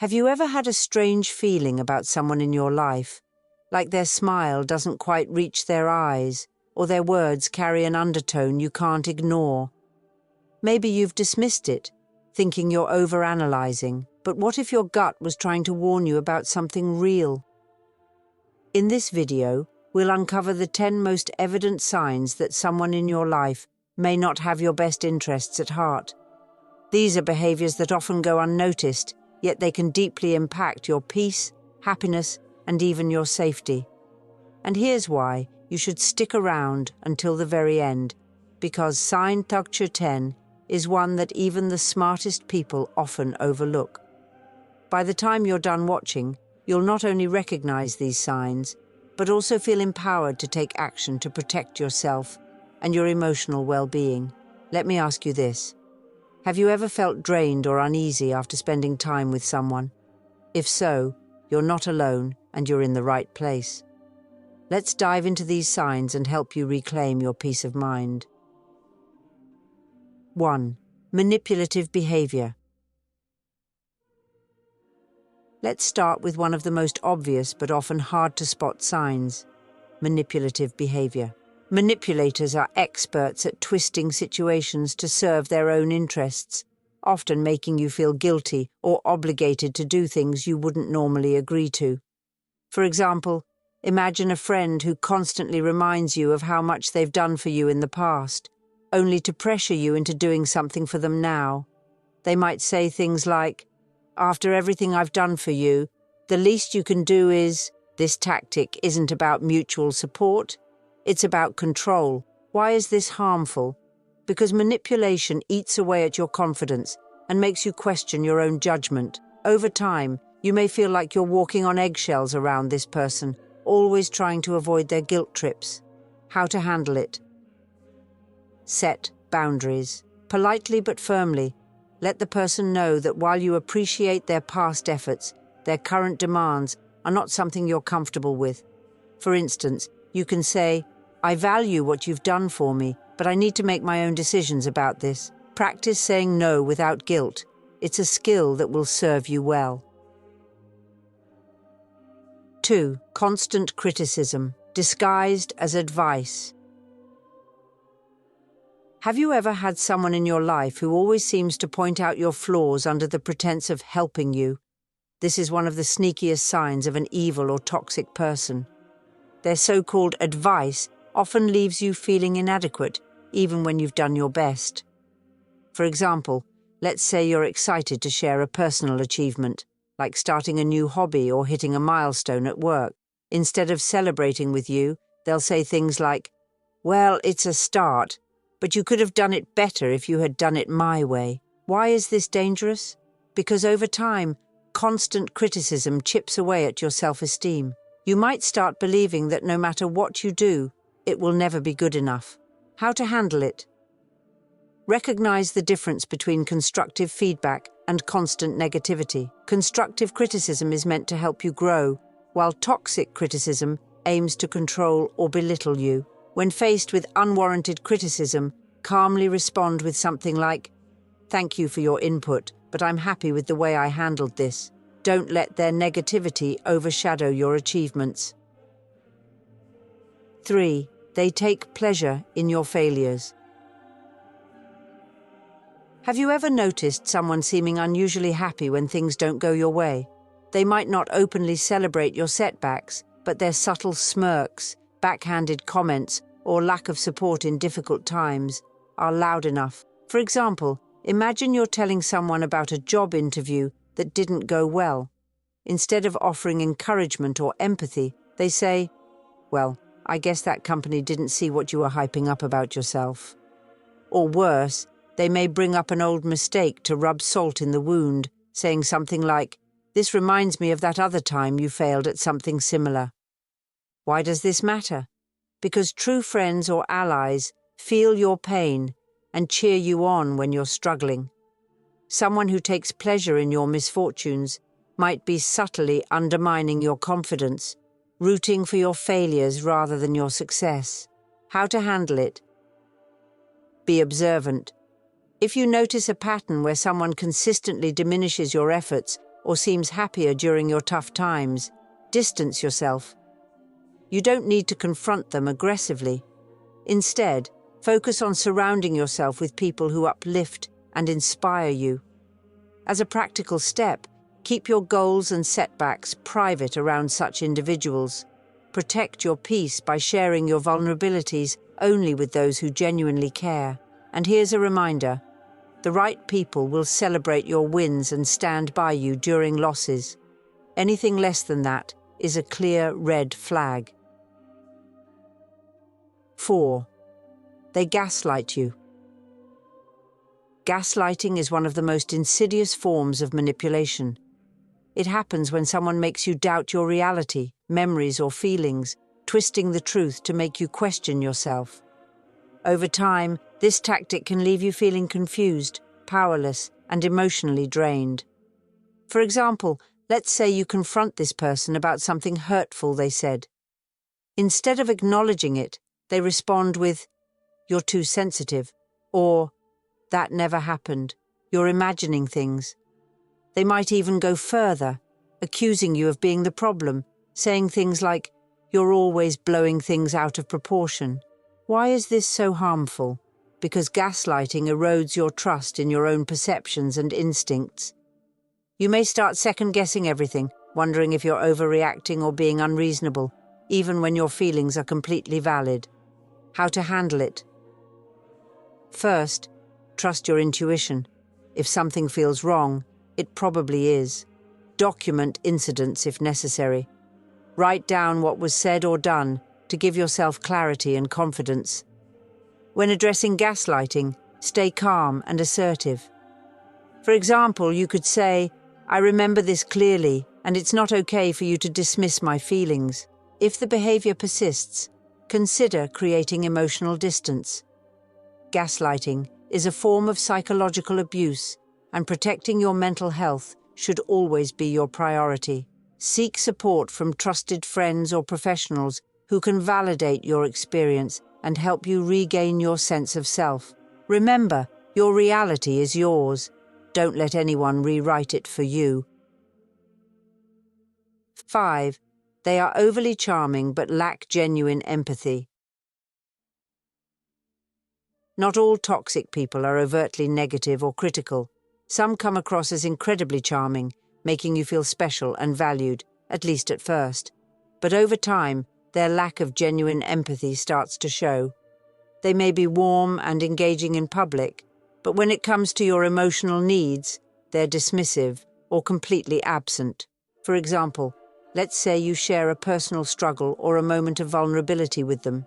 Have you ever had a strange feeling about someone in your life, like their smile doesn't quite reach their eyes, or their words carry an undertone you can't ignore? Maybe you've dismissed it, thinking you're overanalyzing, but what if your gut was trying to warn you about something real? In this video, we'll uncover the 10 most evident signs that someone in your life may not have your best interests at heart. These are behaviors that often go unnoticed, yet they can deeply impact your peace, happiness, and even your safety. And here's why you should stick around until the very end, because sign Tugture 10 is one that even the smartest people often overlook. By the time you're done watching, you'll not only recognize these signs, but also feel empowered to take action to protect yourself and your emotional well-being. Let me ask you this. Have you ever felt drained or uneasy after spending time with someone? If so, you're not alone and you're in the right place. Let's dive into these signs and help you reclaim your peace of mind. 1. Manipulative behavior. Let's start with one of the most obvious but often hard to spot signs: manipulative behavior. Manipulators are experts at twisting situations to serve their own interests, often making you feel guilty or obligated to do things you wouldn't normally agree to. For example, imagine a friend who constantly reminds you of how much they've done for you in the past, only to pressure you into doing something for them now. They might say things like, "After everything I've done for you, the least you can do is..." This tactic isn't about mutual support. It's about control. Why is this harmful? Because manipulation eats away at your confidence and makes you question your own judgment. Over time, you may feel like you're walking on eggshells around this person, always trying to avoid their guilt trips. How to handle it? Set boundaries. Politely but firmly, let the person know that while you appreciate their past efforts, their current demands are not something you're comfortable with. For instance, you can say, "I value what you've done for me, but I need to make my own decisions about this." Practice saying no without guilt. It's a skill that will serve you well. 2. Constant criticism, disguised as advice. Have you ever had someone in your life who always seems to point out your flaws under the pretense of helping you? This is one of the sneakiest signs of an evil or toxic person. Their so-called advice often leaves you feeling inadequate, even when you've done your best. For example, let's say you're excited to share a personal achievement, like starting a new hobby or hitting a milestone at work. Instead of celebrating with you, they'll say things like, "Well, it's a start, but you could have done it better if you had done it my way." Why is this dangerous? Because over time, constant criticism chips away at your self-esteem. You might start believing that no matter what you do, it will never be good enough. How to handle it? Recognize the difference between constructive feedback and constant negativity. Constructive criticism is meant to help you grow, while toxic criticism aims to control or belittle you. When faced with unwarranted criticism, calmly respond with something like, "Thank you for your input, but I'm happy with the way I handled this." Don't let their negativity overshadow your achievements. 3. They take pleasure in your failures. Have you ever noticed someone seeming unusually happy when things don't go your way? They might not openly celebrate your setbacks, but their subtle smirks, backhanded comments, or lack of support in difficult times are loud enough. For example, imagine you're telling someone about a job interview that didn't go well. Instead of offering encouragement or empathy, they say, "Well, I guess that company didn't see what you were hyping up about yourself." Or worse, they may bring up an old mistake to rub salt in the wound, saying something like, "This reminds me of that other time you failed at something similar." Why does this matter? Because true friends or allies feel your pain and cheer you on when you're struggling. Someone who takes pleasure in your misfortunes might be subtly undermining your confidence, rooting for your failures rather than your success. How to handle it? Be observant. If you notice a pattern where someone consistently diminishes your efforts or seems happier during your tough times, distance yourself. You don't need to confront them aggressively. Instead, focus on surrounding yourself with people who uplift and inspire you. As a practical step, keep your goals and setbacks private around such individuals. Protect your peace by sharing your vulnerabilities only with those who genuinely care. And here's a reminder: the right people will celebrate your wins and stand by you during losses. Anything less than that is a clear red flag. 4. They gaslight you. Gaslighting is one of the most insidious forms of manipulation. It happens when someone makes you doubt your reality, memories, or feelings, twisting the truth to make you question yourself. Over time, this tactic can leave you feeling confused, powerless, and emotionally drained. For example, let's say you confront this person about something hurtful they said. Instead of acknowledging it, they respond with, "You're too sensitive," or "That never happened, you're imagining things." They might even go further, accusing you of being the problem, saying things like, "You're always blowing things out of proportion." Why is this so harmful? Because gaslighting erodes your trust in your own perceptions and instincts. You may start second-guessing everything, wondering if you're overreacting or being unreasonable, even when your feelings are completely valid. How to handle it? First, trust your intuition. If something feels wrong, it probably is. Document incidents if necessary. Write down what was said or done to give yourself clarity and confidence. When addressing gaslighting, stay calm and assertive. For example, you could say, "I remember this clearly, and it's not okay for you to dismiss my feelings." If the behavior persists, consider creating emotional distance. Gaslighting is a form of psychological abuse, and protecting your mental health should always be your priority. Seek support from trusted friends or professionals who can validate your experience and help you regain your sense of self. Remember, your reality is yours. Don't let anyone rewrite it for you. 5. They are overly charming but lack genuine empathy. Not all toxic people are overtly negative or critical. Some come across as incredibly charming, making you feel special and valued, at least at first. But over time, their lack of genuine empathy starts to show. They may be warm and engaging in public, but when it comes to your emotional needs, they're dismissive or completely absent. For example, let's say you share a personal struggle or a moment of vulnerability with them.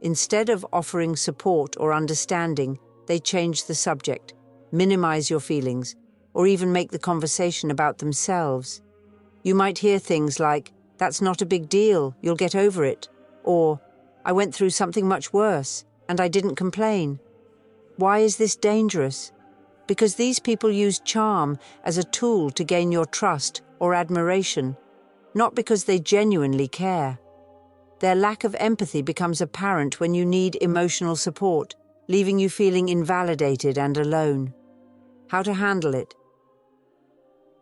Instead of offering support or understanding, they change the subject, minimize your feelings, or even make the conversation about themselves. You might hear things like, "That's not a big deal, you'll get over it," or "I went through something much worse, and I didn't complain." Why is this dangerous? Because these people use charm as a tool to gain your trust or admiration, not because they genuinely care. Their lack of empathy becomes apparent when you need emotional support, leaving you feeling invalidated and alone. How to handle it?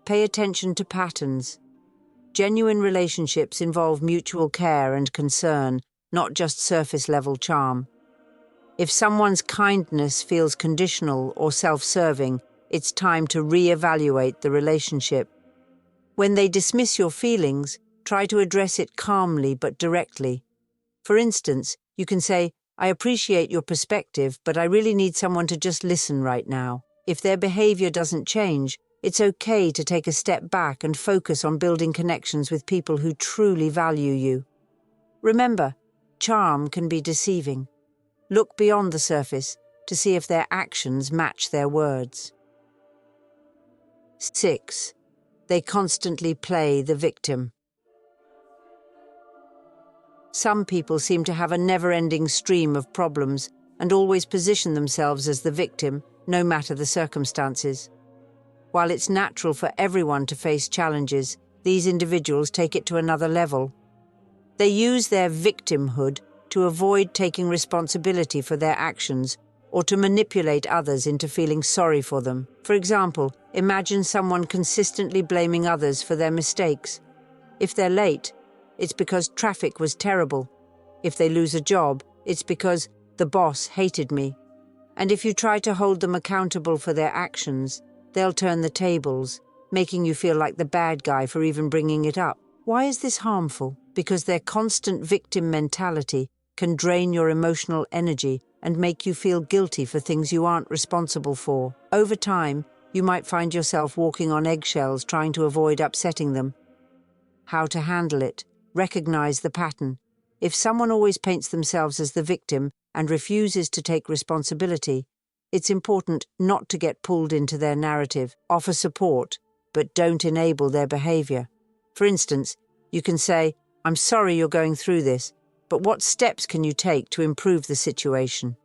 Pay attention to patterns. Genuine relationships involve mutual care and concern, not just surface-level charm. If someone's kindness feels conditional or self-serving, it's time to re-evaluate the relationship. When they dismiss your feelings, try to address it calmly but directly. For instance, you can say, "I appreciate your perspective, but I really need someone to just listen right now." If their behavior doesn't change, it's okay to take a step back and focus on building connections with people who truly value you. Remember, charm can be deceiving. Look beyond the surface to see if their actions match their words. 6. They constantly play the victim. Some people seem to have a never-ending stream of problems and always position themselves as the victim, no matter the circumstances. While it's natural for everyone to face challenges, these individuals take it to another level. They use their victimhood to avoid taking responsibility for their actions or to manipulate others into feeling sorry for them. For example, imagine someone consistently blaming others for their mistakes. If they're late, it's because traffic was terrible. If they lose a job, it's because the boss hated me. And if you try to hold them accountable for their actions, they'll turn the tables, making you feel like the bad guy for even bringing it up. Why is this harmful? Because their constant victim mentality can drain your emotional energy and make you feel guilty for things you aren't responsible for. Over time, you might find yourself walking on eggshells trying to avoid upsetting them. How to handle it? Recognize the pattern. If someone always paints themselves as the victim and refuses to take responsibility, it's important not to get pulled into their narrative. Offer support, but don't enable their behavior. For instance, you can say, "I'm sorry you're going through this, but what steps can you take to improve the situation?"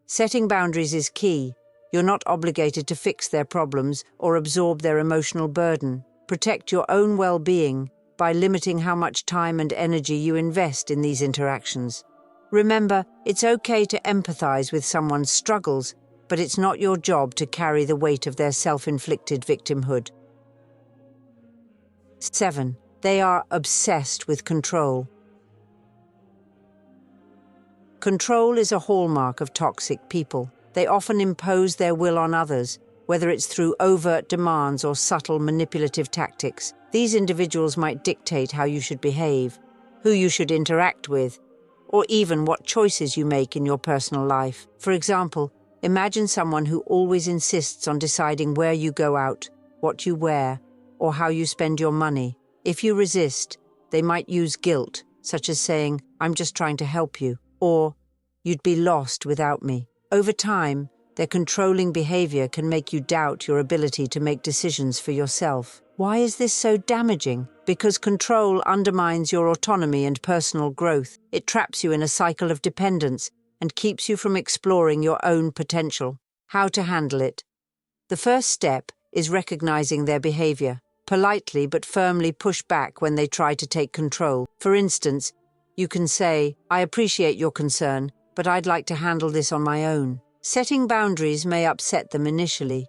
Setting boundaries is key. You're not obligated to fix their problems or absorb their emotional burden. Protect your own well-being by limiting how much time and energy you invest in these interactions. Remember, it's okay to empathize with someone's struggles, but it's not your job to carry the weight of their self-inflicted victimhood. 7. They are obsessed with control. Control is a hallmark of toxic people. They often impose their will on others, whether it's through overt demands or subtle manipulative tactics. These individuals might dictate how you should behave, who you should interact with, or even what choices you make in your personal life. For example, imagine someone who always insists on deciding where you go out, what you wear, or how you spend your money. If you resist, they might use guilt, such as saying, "I'm just trying to help you," or "You'd be lost without me." Over time, their controlling behavior can make you doubt your ability to make decisions for yourself. Why is this so damaging? Because control undermines your autonomy and personal growth. It traps you in a cycle of dependence and keeps you from exploring your own potential. How to handle it? The first step is recognizing their behavior. Politely but firmly push back when they try to take control. For instance, you can say, "I appreciate your concern, but I'd like to handle this on my own." Setting boundaries may upset them initially,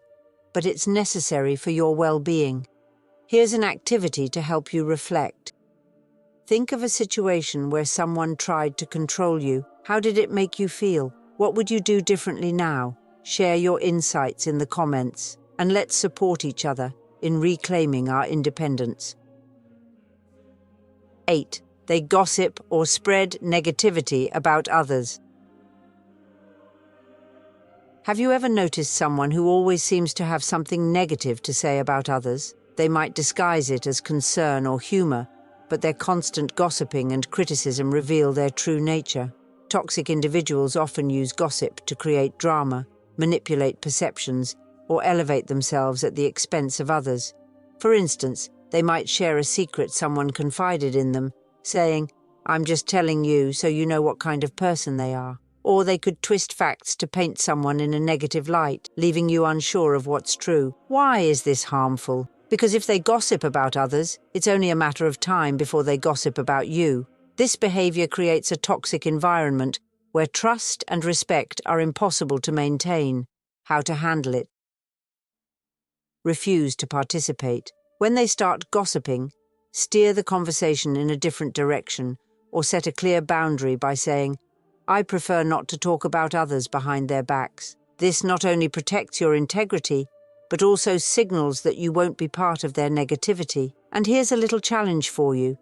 but it's necessary for your well-being. Here's an activity to help you reflect. Think of a situation where someone tried to control you. How did it make you feel? What would you do differently now? Share your insights in the comments, and let's support each other in reclaiming our independence. 8. They gossip or spread negativity about others. Have you ever noticed someone who always seems to have something negative to say about others? They might disguise it as concern or humor, but their constant gossiping and criticism reveal their true nature. Toxic individuals often use gossip to create drama, manipulate perceptions, or elevate themselves at the expense of others. For instance, they might share a secret someone confided in them, saying, "I'm just telling you so you know what kind of person they are." Or they could twist facts to paint someone in a negative light, leaving you unsure of what's true. Why is this harmful? Because if they gossip about others, it's only a matter of time before they gossip about you. This behavior creates a toxic environment where trust and respect are impossible to maintain. How to handle it? Refuse to participate. When they start gossiping, steer the conversation in a different direction or set a clear boundary by saying, "I prefer not to talk about others behind their backs." This not only protects your integrity, but also signals that you won't be part of their negativity. And here's a little challenge for you.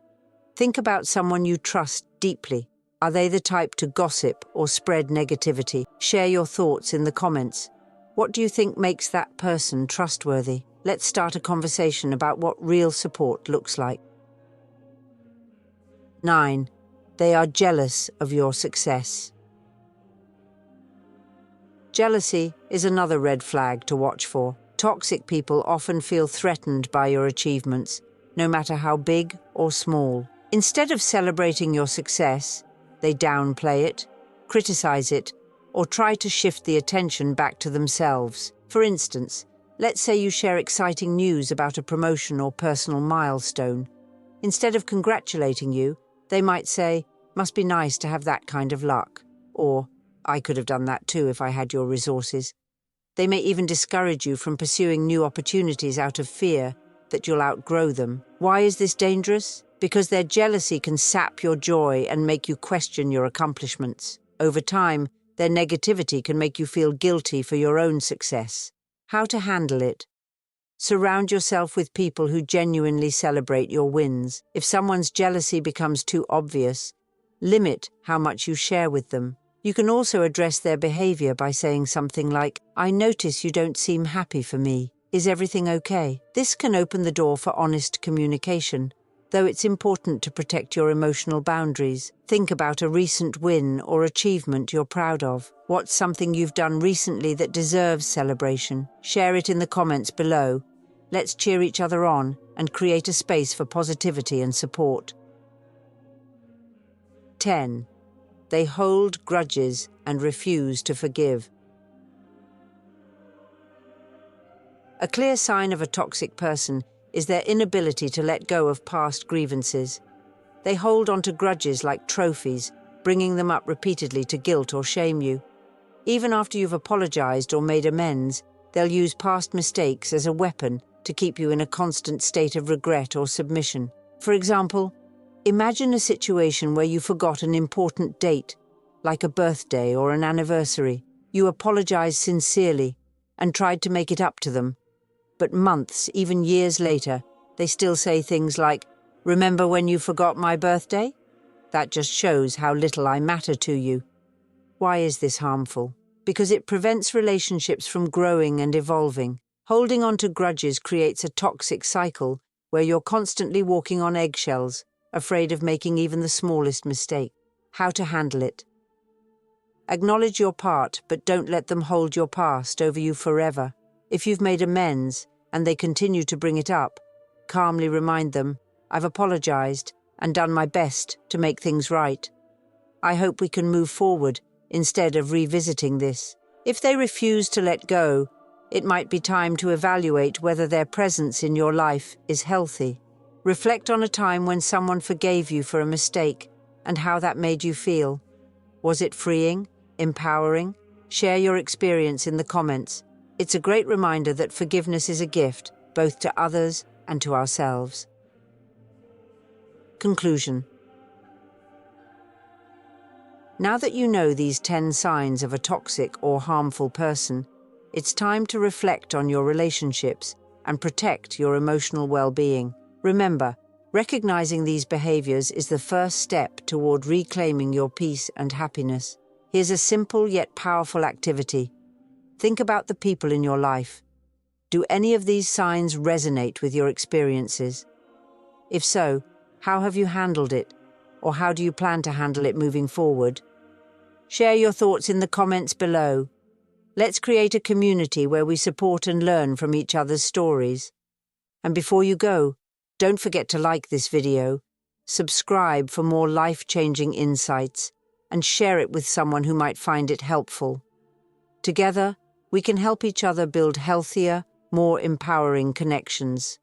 Think about someone you trust deeply. Are they the type to gossip or spread negativity? Share your thoughts in the comments. What do you think makes that person trustworthy? Let's start a conversation about what real support looks like. 9. They are jealous of your success. Jealousy is another red flag to watch for. Toxic people often feel threatened by your achievements, no matter how big or small. Instead of celebrating your success, they downplay it, criticize it, or try to shift the attention back to themselves. For instance, let's say you share exciting news about a promotion or personal milestone. Instead of congratulating you, they might say, "Must be nice to have that kind of luck," or I could have done that too if I had your resources. They may even discourage you from pursuing new opportunities out of fear that you'll outgrow them. Why is this dangerous? Because their jealousy can sap your joy and make you question your accomplishments. Over time, their negativity can make you feel guilty for your own success. How to handle it? Surround yourself with people who genuinely celebrate your wins. If someone's jealousy becomes too obvious, limit how much you share with them. You can also address their behavior by saying something like, "I notice you don't seem happy for me. Is everything okay?" This can open the door for honest communication, though it's important to protect your emotional boundaries. Think about a recent win or achievement you're proud of. What's something you've done recently that deserves celebration? Share it in the comments below. Let's cheer each other on and create a space for positivity and support. 10. They hold grudges and refuse to forgive. A clear sign of a toxic person is their inability to let go of past grievances. They hold onto grudges like trophies, bringing them up repeatedly to guilt or shame you. Even after you've apologized or made amends, they'll use past mistakes as a weapon to keep you in a constant state of regret or submission. For example, imagine a situation where you forgot an important date, like a birthday or an anniversary. You apologized sincerely and tried to make it up to them. But months, even years later, they still say things like, "Remember when you forgot my birthday? That just shows how little I matter to you." Why is this harmful? Because it prevents relationships from growing and evolving. Holding on to grudges creates a toxic cycle where you're constantly walking on eggshells, afraid of making even the smallest mistake. How to handle it? Acknowledge your part, but don't let them hold your past over you forever. If you've made amends and they continue to bring it up, calmly remind them, "I've apologized and done my best to make things right. I hope we can move forward instead of revisiting this." If they refuse to let go, it might be time to evaluate whether their presence in your life is healthy. Reflect on a time when someone forgave you for a mistake and how that made you feel. Was it freeing? Empowering? Share your experience in the comments. It's a great reminder that forgiveness is a gift, both to others and to ourselves. Conclusion. Now that you know these 10 signs of a toxic or harmful person, it's time to reflect on your relationships and protect your emotional well-being. Remember, recognizing these behaviors is the first step toward reclaiming your peace and happiness. Here's a simple yet powerful activity. Think about the people in your life. Do any of these signs resonate with your experiences? If so, how have you handled it? Or how do you plan to handle it moving forward? Share your thoughts in the comments below. Let's create a community where we support and learn from each other's stories. And before you go, don't forget to like this video, subscribe for more life-changing insights, and share it with someone who might find it helpful. Together, we can help each other build healthier, more empowering connections.